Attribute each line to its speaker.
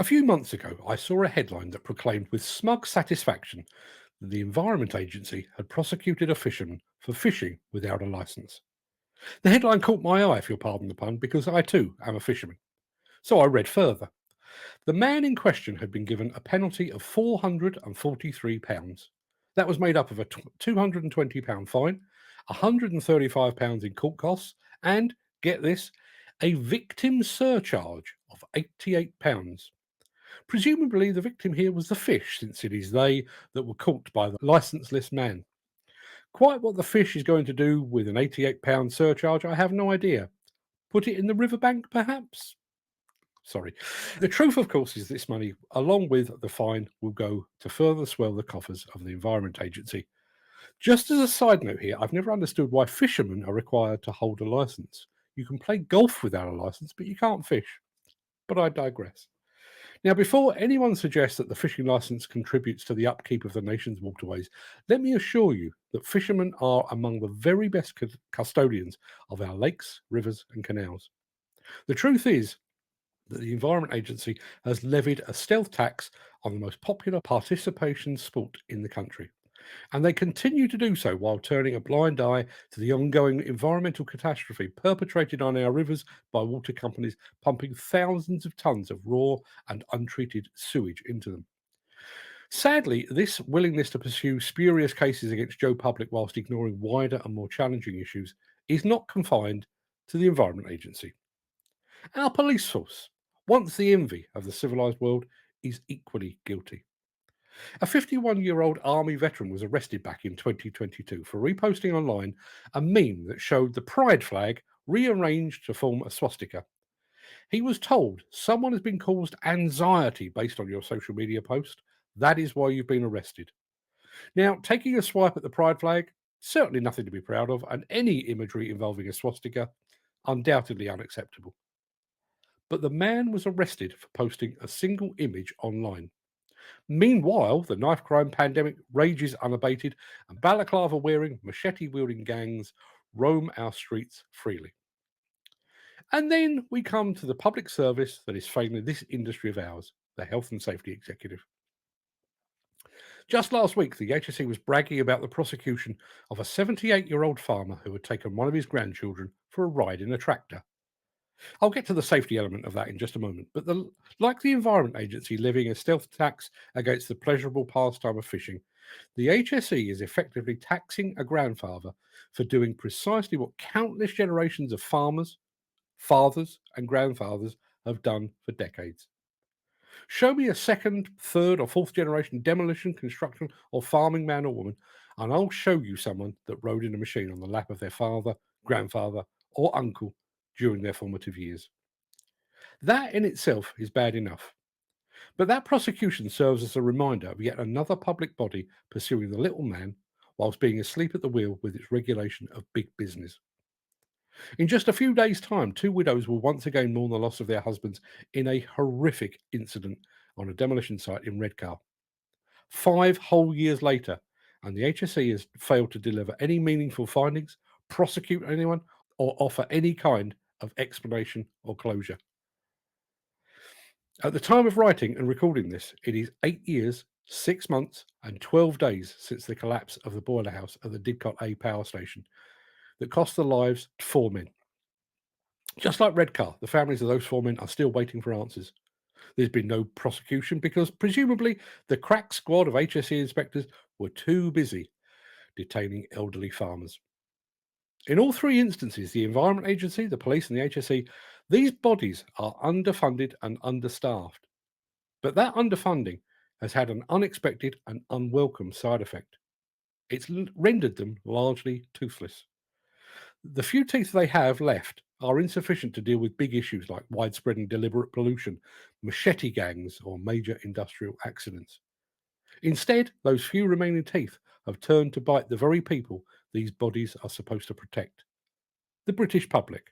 Speaker 1: A few months ago, I saw a headline that proclaimed with smug satisfaction that the Environment Agency had prosecuted a fisherman for fishing without a licence. The headline caught my eye, if you'll pardon the pun, because I too am a fisherman. So I read further. The man in question had been given a penalty of £443. That was made up of a £220 fine, £135 in court costs, and, get this, a victim surcharge of £88. Presumably, the victim here was the fish, since it is they that were caught by the licenceless man. Quite what the fish is going to do with an £88 surcharge, I have no idea. Put it in the riverbank, perhaps? Sorry. The truth, of course, is this money, along with the fine, will go to further swell the coffers of the Environment Agency. Just as a side note here, I've never understood why fishermen are required to hold a licence. You can play golf without a licence, but you can't fish. But I digress. Now, before anyone suggests that the fishing licence contributes to the upkeep of the nation's waterways, let me assure you that fishermen are among the very best custodians of our lakes, rivers, and canals. The truth is that the Environment Agency has levied a stealth tax on the most popular participation sport in the country. And they continue to do so while turning a blind eye to the ongoing environmental catastrophe perpetrated on our rivers by water companies pumping thousands of tons of raw and untreated sewage into them. Sadly, this willingness to pursue spurious cases against Joe Public whilst ignoring wider and more challenging issues is not confined to the Environment Agency. Our police force, once the envy of the civilised world, is equally guilty. A 51-year-old Army veteran was arrested back in 2022 for reposting online a meme that showed the pride flag rearranged to form a swastika. He was told someone has been caused anxiety based on your social media post. That is why you've been arrested. Now, taking a swipe at the pride flag, certainly nothing to be proud of, and any imagery involving a swastika, undoubtedly unacceptable. But the man was arrested for posting a single image online. Meanwhile, the knife crime pandemic rages unabated, and balaclava wearing, machete wielding gangs roam our streets freely. And then we come to the public service that is failing this industry of ours, the Health and Safety Executive. Just last week, the HSE was bragging about the prosecution of a 78-year-old farmer who had taken one of his grandchildren for a ride in a tractor. I'll get to the safety element of that in just a moment, but like the Environment Agency levying a stealth tax against the pleasurable pastime of fishing, the HSE is effectively taxing a grandfather for doing precisely what countless generations of farmers, fathers, and grandfathers have done for decades. Show me a second, third, or fourth generation demolition, construction, or farming man or woman, and I'll show you someone that rode in a machine on the lap of their father, grandfather, or uncle during their formative years. That in itself is bad enough. But that prosecution serves as a reminder of yet another public body pursuing the little man whilst being asleep at the wheel with its regulation of big business. In just a few days' time, two widows will once again mourn the loss of their husbands in a horrific incident on a demolition site in Redcar. 5 whole years later, and the HSE has failed to deliver any meaningful findings, prosecute anyone, or offer any kind of explanation or closure. At the time of writing and recording this, it is 8 years, 6 months, and 12 days since the collapse of the boiler house at the Didcot A power station that cost the lives of 4 men. Just like Redcar, the families of those 4 men are still waiting for answers. There's been no prosecution because presumably the crack squad of HSE inspectors were too busy detaining elderly farmers. In all three instances, the Environment Agency, the police, and the HSE, these bodies are underfunded and understaffed. But that underfunding has had an unexpected and unwelcome side effect. It's rendered them largely toothless. The few teeth they have left are insufficient to deal with big issues like widespread and deliberate pollution, machete gangs, or major industrial accidents. Instead, those few remaining teeth have turned to bite the very people these bodies are supposed to protect, the British public,